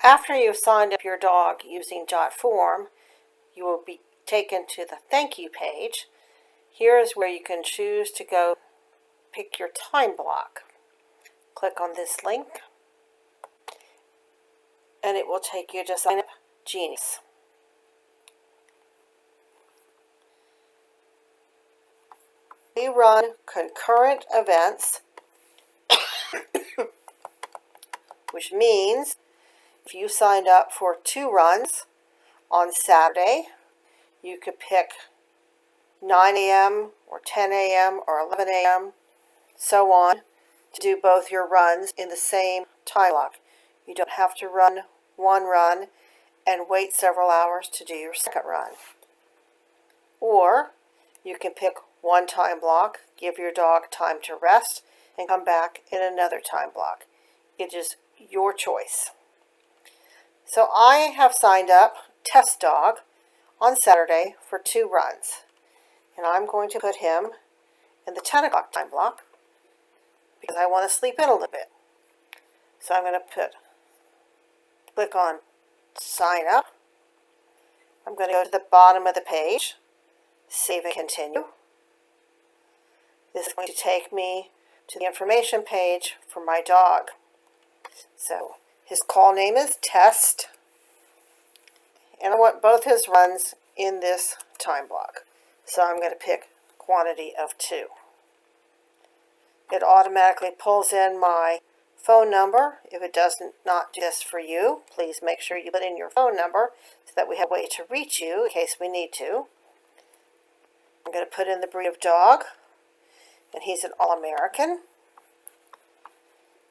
After you've signed up your dog using JotForm, you will be taken to the thank you page. Here is where you can choose to go pick your time block. Click on this link and it will take you to Sign Up Genius. We run concurrent events, which means if you signed up for 2 runs on Saturday, you could pick 9 a.m. or 10 a.m. or 11 a.m., so on, to do both your runs in the same time block. You don't have to run one run and wait several hours to do your second run. Or you can pick one time block, give your dog time to rest, and come back in another time block. It is your choice. So I have signed up Test Dog on Saturday for 2 runs. And I'm going to put him in the 10 o'clock time block because I want to sleep in a little bit. So I'm going to click on Sign Up. I'm going to go to the bottom of the page, save and continue. This is going to take me to the information page for my dog. So his call name is Test, and I want both his runs in this time block. So I'm going to pick quantity of 2. It automatically pulls in my phone number. If it does not do this for you, please make sure you put in your phone number so that we have a way to reach you in case we need to. I'm going to put in the breed of dog, and he's an All-American.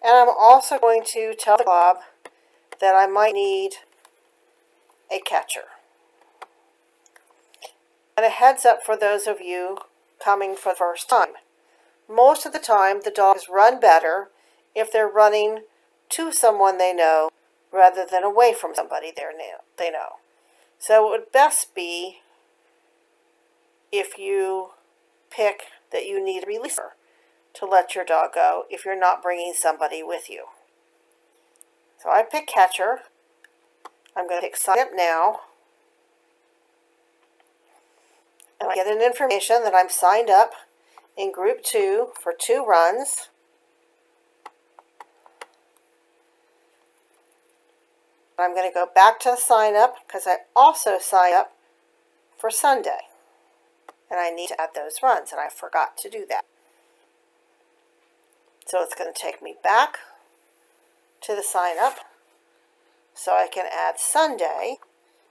And I'm also going to tell the club that I might need a catcher. And a heads up for those of you coming for the first time. Most of the time, the dogs run better if they're running to someone they know rather than away from somebody they know. So it would best be if you pick that you need a releaser to let your dog go if you're not bringing somebody with you. So I pick catcher. I'm going to pick Sign Up Now. And I get an information that I'm signed up in group 2 for 2 runs. I'm going to go back to sign up because I also sign up for Sunday. And I need to add those runs, and I forgot to do that. So it's going to take me back to the sign up so I can add Sunday.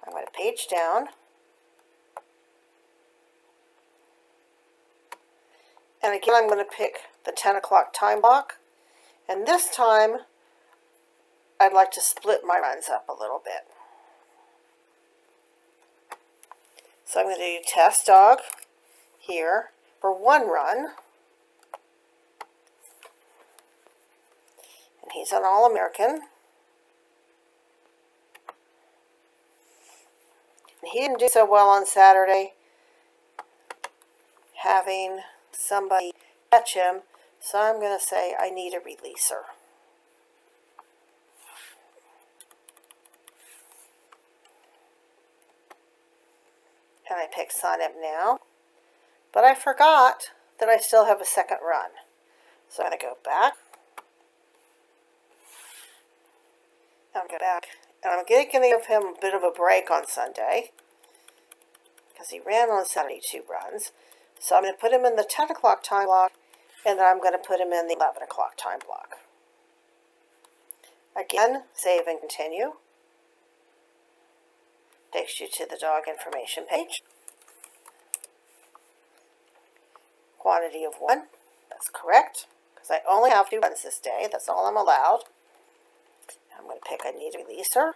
I'm going to page down. And again, I'm going to pick the 10 o'clock time block. And this time, I'd like to split my runs up a little bit. So I'm going to do Test Dog here for 1 run. And he's an All-American. And he didn't do so well on Saturday, having somebody catch him, so I'm going to say I need a releaser. And I pick Sign Up Now, but I forgot that I still have a second run. So I'm going to go back, and I'm going to give him a bit of a break on Sunday, because he ran on Saturday 2 runs. So I'm going to put him in the 10 o'clock time block, and then I'm going to put him in the 11 o'clock time block. Again, save and continue. Takes you to the dog information page. Quantity of 1. That's correct, because I only have 2 runs this day. That's all I'm allowed. I'm going to pick I need a releaser.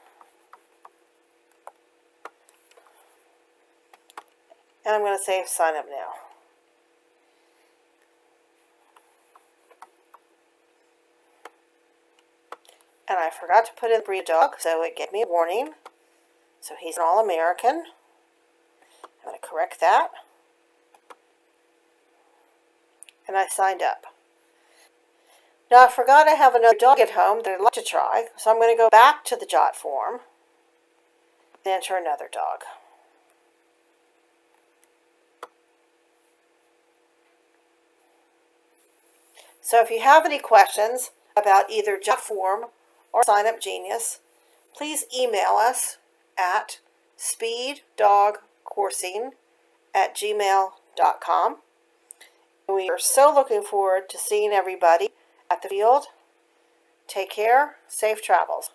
And I'm going to say Sign Up Now. And I forgot to put in the breed dog, so it gave me a warning. So he's an All-American. I'm going to correct that. And I signed up. Now I forgot I have another dog at home that I'd like to try, so I'm going to go back to the jot form and enter another dog. So if you have any questions about either JotForm or SignUpGenius, please email us at speeddogcoursing@gmail.com. We are so looking forward to seeing everybody at the field. Take care. Safe travels.